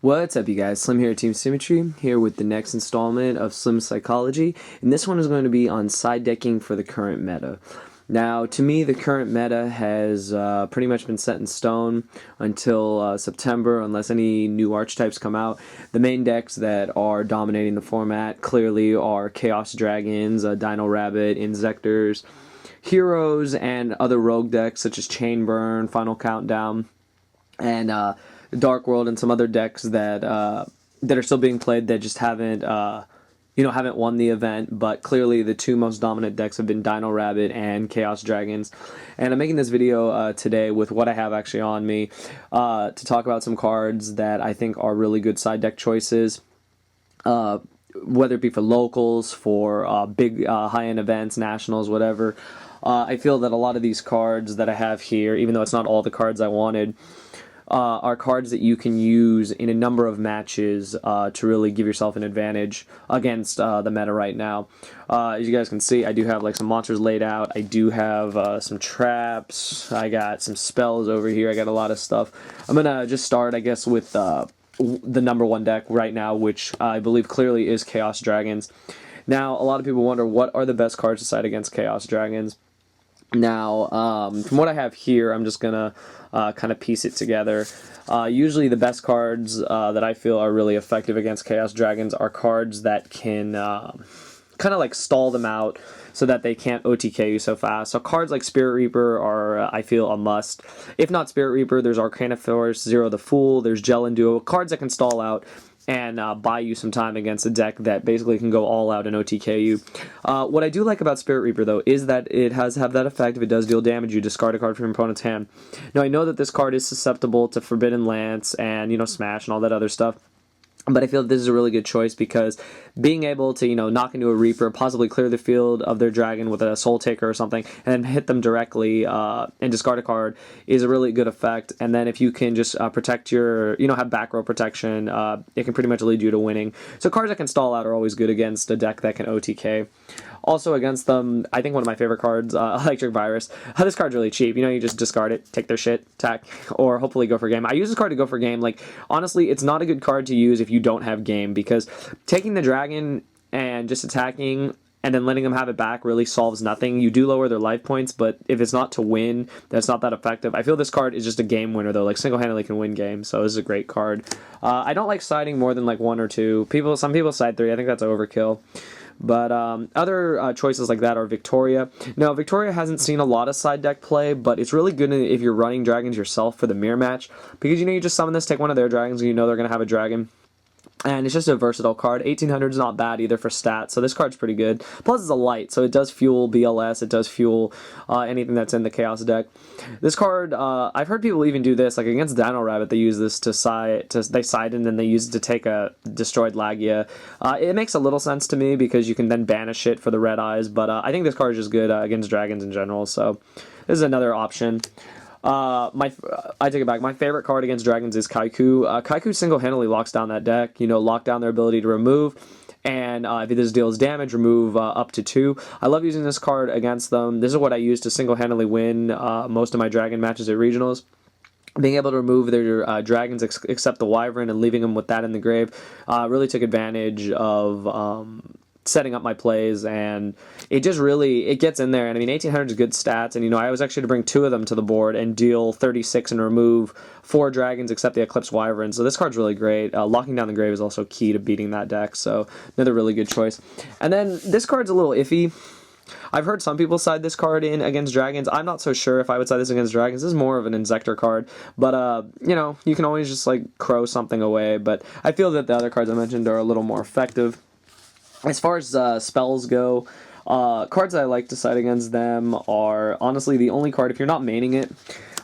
What's up, you guys? Slim here at Team Symmetry, here with the next installment of Slim Psychology, and this one is going to be on side decking for the current meta. Now, to me, the current meta has pretty much been set in stone until September, unless any new archetypes come out. The main decks that are dominating the format clearly are Chaos Dragons, Dino Rabbit, Insectors, Heroes, and other rogue decks such as Chain Burn, Final Countdown, and Dark World, and some other decks that that are still being played that just haven't haven't won the event. But clearly the two most dominant decks have been Dino Rabbit and Chaos Dragons. And I'm making this video today with what I have actually on me to talk about some cards that I think are really good side deck choices. Whether it be for locals, for big high-end events, nationals, whatever. I feel that a lot of these cards that I have here, even though it's not all the cards I wanted, are cards that you can use in a number of matches to really give yourself an advantage against the meta right now. As you guys can see, I do have like some monsters laid out. I do have some traps. I got some spells over here. I got a lot of stuff. I'm gonna just start, I guess, with the number one deck right now, which I believe clearly is Chaos Dragons. Now, a lot of people wonder, what are the best cards to side against Chaos Dragons? Now, from what I have here, I'm just gonna kind of piece it together. Usually the best cards that I feel are really effective against Chaos Dragons are cards that can kind of like stall them out so that they can't OTK you so fast. So cards like Spirit Reaper are, I feel, a must. If not Spirit Reaper, there's Arcana Force, Zero the Fool, there's Gel and Duo, cards that can stall out and buy you some time against a deck that basically can go all out and OTK you. What I do like about Spirit Reaper, though, is that it has that effect. If it does deal damage, you discard a card from your opponent's hand. Now, I know that this card is susceptible to Forbidden Lance and, Smash and all that other stuff. But I feel that this is a really good choice because being able to, knock into a Reaper, possibly clear the field of their dragon with a Soul Taker or something, and then hit them directly and discard a card is a really good effect. And then if you can just protect your, have back row protection, it can pretty much lead you to winning. So cards that can stall out are always good against a deck that can OTK. Also against them, I think one of my favorite cards, Electric Virus. This card's really cheap. You just discard it, take their shit, attack, or hopefully go for game. I use this card to go for game. Like, honestly, it's not a good card to use if you don't have game, because taking the dragon and just attacking and then letting them have it back really solves nothing. You do lower their life points, but if it's not to win, that's not that effective. I feel this card is just a game winner, though. Like, single-handedly can win games, so this is a great card. I don't like siding more than, like, one or two. Some people side three. I think that's overkill. But other choices like that are Victoria. Now, Victoria hasn't seen a lot of side deck play, but it's really good if you're running dragons yourself for the mirror match, because you just summon this, take one of their dragons, and they're going to have a dragon. And it's just a versatile card. 1800 is not bad either for stats, so this card's pretty good. Plus, it's a light, so it does fuel BLS, it does fuel anything that's in the Chaos deck. This card, I've heard people even do this, like against Dino Rabbit, they use this they side and then they use it to take a destroyed Lagia. It makes a little sense to me because you can then banish it for the red eyes, but I think this card is just good against dragons in general, so this is another option. I take it back. My favorite card against dragons is Kaiku. Kaiku single-handedly locks down that deck. Lock down their ability to remove, and if this deals damage, remove up to 2. I love using this card against them. This is what I use to single-handedly win most of my dragon matches at regionals. Being able to remove their dragons except the Wyvern and leaving them with that in the grave really took advantage of setting up my plays, and it just really gets in there. And I mean, 1800 is good stats, and I was actually to bring 2 of them to the board and deal 36 and remove 4 dragons except the Eclipse Wyvern. So this card's really great. Locking down the grave is also key to beating that deck, so another really good choice. And then this card's a little iffy. I've heard some people side this card in against dragons. I'm not so sure if I would side this against dragons. This is more of an Insector card, but you can always just like crow something away. But I feel that the other cards I mentioned are a little more effective. As far as spells go, cards that I like to side against them are honestly the only card, if you're not maining it,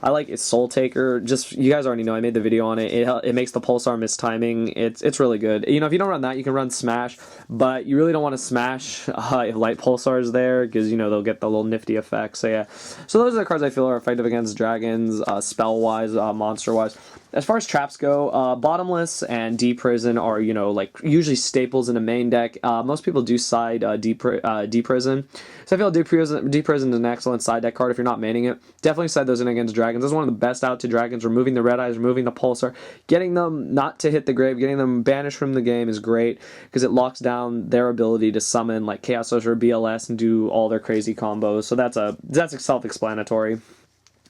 I like is Soul Taker. Just, you guys already know, I made the video on it. It makes the Pulsar miss timing. It's really good. If you don't run that, you can run Smash, but you really don't want to Smash if Light Pulsar is there, because they'll get the little nifty effect. So yeah, so those are the cards I feel are effective against dragons, spell-wise, monster-wise. As far as traps go, Bottomless and D Prison are, you know, like usually staples in a main deck. Most people do side D Prison. So I feel D Prison is an excellent side deck card if you're not maining it. Definitely side those in against dragons. This is one of the best out to dragons. Removing the red eyes, removing the pulsar, getting them not to hit the grave, getting them banished from the game is great because it locks down their ability to summon like Chaos Sorcerer, BLS, and do all their crazy combos. So that's self-explanatory.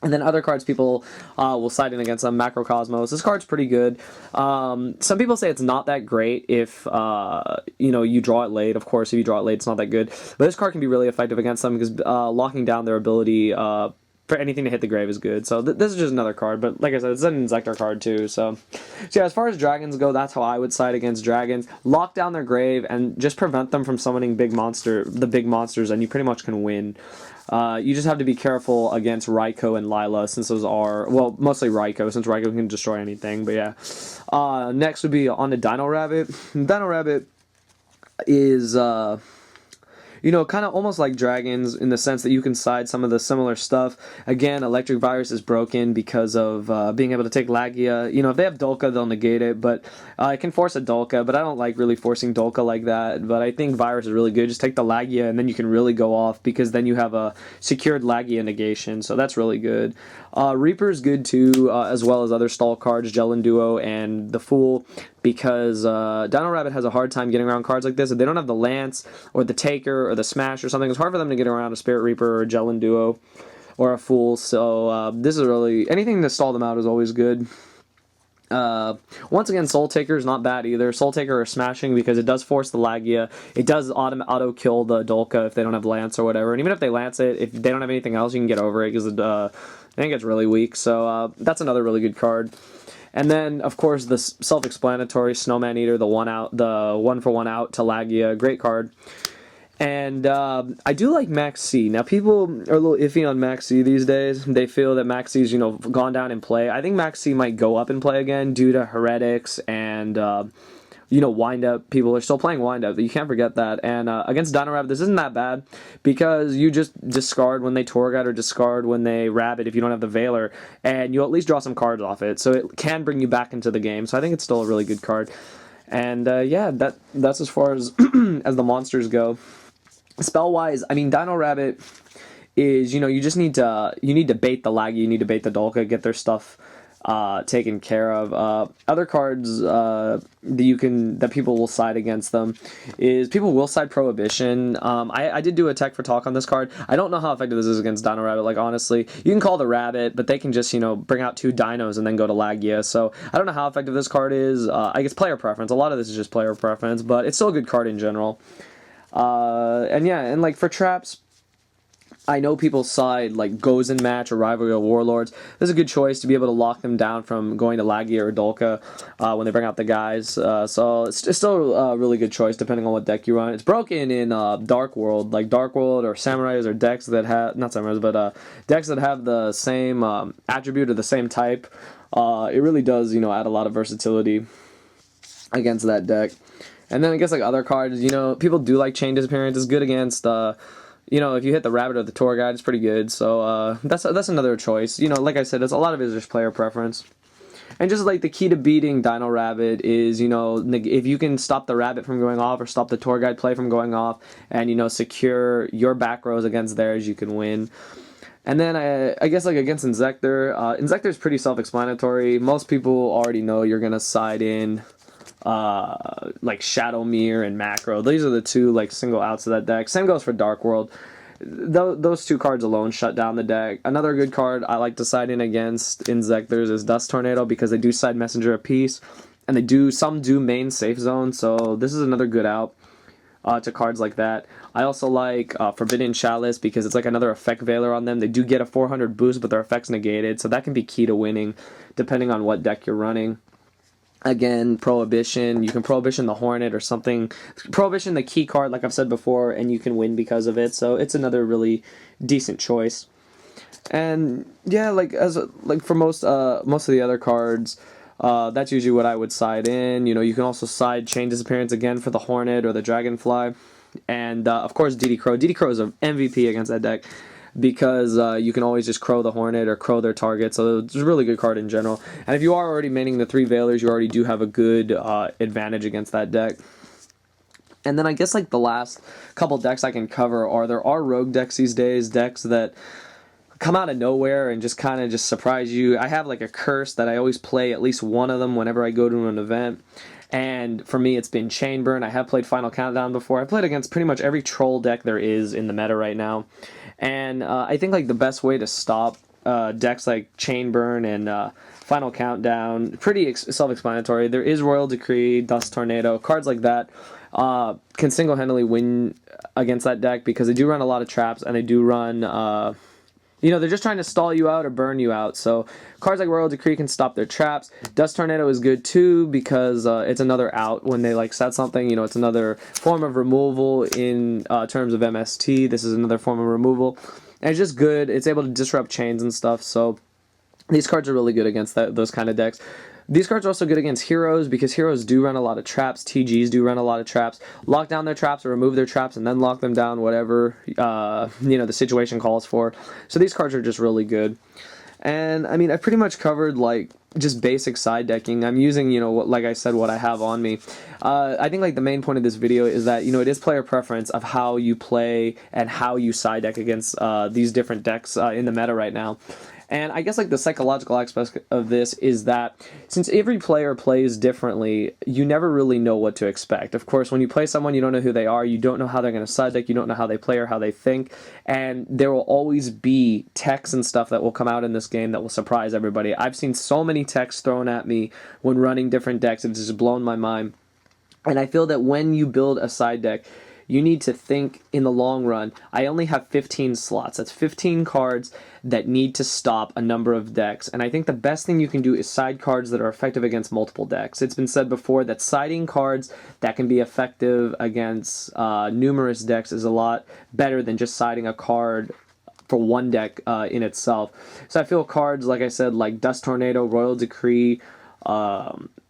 And then other cards people will side in against them. Macrocosmos. This card's pretty good. Some people say it's not that great if you know, you draw it late. Of course, if you draw it late, it's not that good. But this card can be really effective against them because locking down their ability for anything to hit the grave is good. So this is just another card. But like I said, it's an Inzektor card too. So yeah, as far as dragons go, that's how I would side against dragons. Lock down their grave and just prevent them from summoning big monsters, and you pretty much can win. You just have to be careful against Raikou and Lila, since those are, well, mostly Raikou, since Raikou can destroy anything, but yeah. Next would be on the Dino Rabbit. Dino Rabbit is, you know, kind of almost like dragons in the sense that you can side some of the similar stuff. Again, Electric Virus is broken because of being able to take Lagia. You know, if they have Dolka, they'll negate it, but it can force a Dolka, but I don't like really forcing Dolka like that. But I think Virus is really good. Just take the Lagia, and then you can really go off because then you have a secured Lagia negation, so that's really good. Reaper is good too, as well as other stall cards, Jellin Duo and the Fool, because Dino Rabbit has a hard time getting around cards like this. If they don't have the Lance or the Taker or the Smash or something, it's hard for them to get around a Spirit Reaper or a Jellin Duo or a Fool. So this is really, anything to stall them out is always good. Once again, Soul Taker is not bad either. Soul Taker is smashing because it does force the Lagia. It does auto kill the Dolka if they don't have Lance or whatever. And even if they Lance it, if they don't have anything else, you can get over it because I think it's really weak. So that's another really good card. And then, of course, the self-explanatory Snowman Eater, the 1-for-1 out to Lagia, great card. And I do like Max C. Now, people are a little iffy on Max C these days. They feel that Max C's, you know, gone down in play. I think Max C might go up in play again due to Heretics and, you know, Wind-Up. People are still playing Wind-Up. You can't forget that. And against Dino Rabbit, this isn't that bad because you just discard when they Torghast or discard when they Rabbit if you don't have the Veiler, and you at least draw some cards off it. So it can bring you back into the game. So I think it's still a really good card. And yeah, that's as far as as the monsters go. Spell-wise, I mean, Dino Rabbit is, you know, you just need to bait the Lagia, you need to bait the Dolka, get their stuff taken care of. Other cards that people will side against them is people will side Prohibition. I did do a tech for talk on this card. I don't know how effective this is against Dino Rabbit. Like, honestly, you can call the Rabbit, but they can just, you know, bring out 2 dinos and then go to Lagia. So I don't know how effective this card is. I guess player preference. A lot of this is just player preference, but it's still a good card in general. And yeah, and like for traps, I know people side like Gozen Match or Rivalry of Warlords. This is a good choice to be able to lock them down from going to Lagia or Dolka when they bring out the guys. So it's still a really good choice depending on what deck you run. It's broken in Dark World, like Dark World or Samurais or decks that have, not Samurais, but decks that have the same attribute or the same type. It really does, you know, add a lot of versatility against that deck. And then I guess like other cards, you know, people do like Chain Disappearance. It's good against, you know, if you hit the Rabbit or the Torghast, it's pretty good. So that's another choice. You know, like I said, a lot of it is just player preference. And just like the key to beating Dino Rabbit is, you know, if you can stop the Rabbit from going off or stop the Torghast play from going off and, you know, secure your back rows against theirs, you can win. And then I guess like against Inzektor, Inzektor is pretty self-explanatory. Most people already know you're going to side in like Shadowmere and Macro. These are the 2 like single outs of that deck. Same goes for Dark World. Those 2 cards alone shut down the deck. Another good card I like to side in against Inzektors is Dust Tornado because they do side Messenger of Peace, and some do main Safe Zone. So this is another good out to cards like that. I also like Forbidden Chalice because it's like another effect Veiler on them. They do get a 400 boost, but their effect's negated, so that can be key to winning depending on what deck you're running. Again, Prohibition. You can Prohibition the Hornet or something. Prohibition the key card, like I've said before, and you can win because of it. So it's another really decent choice. And yeah, like for most of the other cards, that's usually what I would side in. You know, you can also side Chain Disappearance again for the Hornet or the Dragonfly, and of course DD Crow. DD Crow is an MVP against that deck. because you can always just crow the Hornet or crow their target, so it's a really good card in general. And if you are already maining the 3 Veilers, you already do have a good advantage against that deck. And then I guess like the last couple decks I can cover are, there are rogue decks these days, decks that come out of nowhere and just kind of just surprise you. I have like a curse that I always play at least one of them whenever I go to an event. And for me, it's been Chainburn. I have played Final Countdown before. I've played against pretty much every troll deck there is in the meta right now. And I think like the best way to stop decks like Chainburn and Final Countdown, pretty self-explanatory. There is Royal Decree, Dust Tornado, cards like that can single-handedly win against that deck because they do run a lot of traps and they do run, you know, they're just trying to stall you out or burn you out. So cards like Royal Decree can stop their traps. Dust Tornado is good too because it's another out when they like set something. You know, it's another form of removal in terms of MST. This is another form of removal. And it's just good. It's able to disrupt chains and stuff. So these cards are really good against those kind of decks. These cards are also good against heroes because heroes do run a lot of traps. TGs do run a lot of traps. Lock down their traps or remove their traps and then lock them down, whatever you know the situation calls for. So these cards are just really good. And I mean, I've pretty much covered like just basic side decking. I'm using, you know, like I said, what I have on me. I think like the main point of this video is that, you know, it is player preference of how you play and how you side deck against these different decks in the meta right now. And I guess like the psychological aspect of this is that since every player plays differently, you never really know what to expect. Of course, when you play someone, you don't know who they are, you don't know how they're going to side deck, you don't know how they play or how they think, and there will always be techs and stuff that will come out in this game that will surprise everybody. I've seen so many techs thrown at me when running different decks, it's just blown my mind. And I feel that when you build a side deck, you need to think in the long run. I only have 15 slots. That's 15 cards that need to stop a number of decks. And I think the best thing you can do is side cards that are effective against multiple decks. It's been said before that siding cards that can be effective against numerous decks is a lot better than just siding a card for one deck in itself. So I feel cards, like I said, like Dust Tornado, Royal Decree,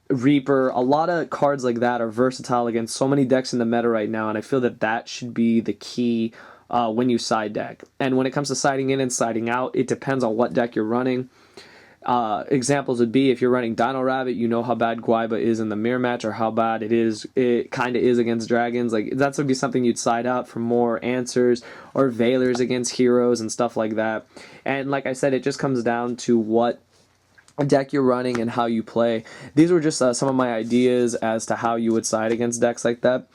Reaper, a lot of cards like that are versatile against so many decks in the meta right now, and I feel that that should be the key when you side deck. And when it comes to siding in and siding out, it depends on what deck you're running. Examples would be if you're running Dino Rabbit, you know how bad Guaiba is in the mirror match or how bad it kind of is against dragons. Like that's would be something you'd side out for more answers, or Veilers against heroes and stuff like that. And like I said, it just comes down to what deck you're running and how you play. These were just some of my ideas as to how you would side against decks like that.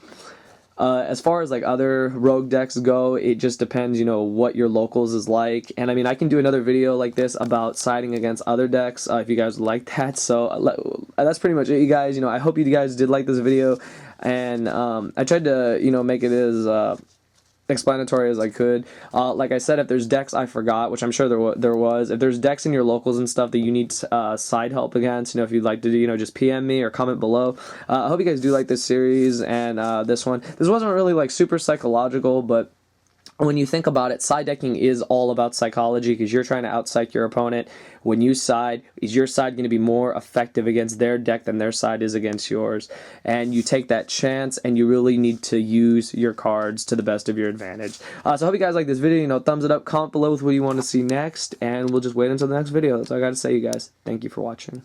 As far as like other rogue decks go, it just depends, you know, what your locals is like. And I mean, I can do another video like this about siding against other decks if you guys would like that. So that's pretty much it, you guys. You know, I hope you guys did like this video, and I tried to, you know, make it as explanatory as I could. Like I said, if there's decks I forgot, which I'm sure there was, if there's decks in your locals and stuff that you need side help against, you know, if you'd like to do, you know, just PM me or comment below. I hope you guys do like this series and this one. This wasn't really like super psychological, but when you think about it, side decking is all about psychology because you're trying to out-psych your opponent. When you side, is your side going to be more effective against their deck than their side is against yours? And you take that chance, and you really need to use your cards to the best of your advantage. So I hope you guys like this video. You know, thumbs it up, comment below with what you want to see next, and we'll just wait until the next video. That's all I got to say, you guys. Thank you for watching.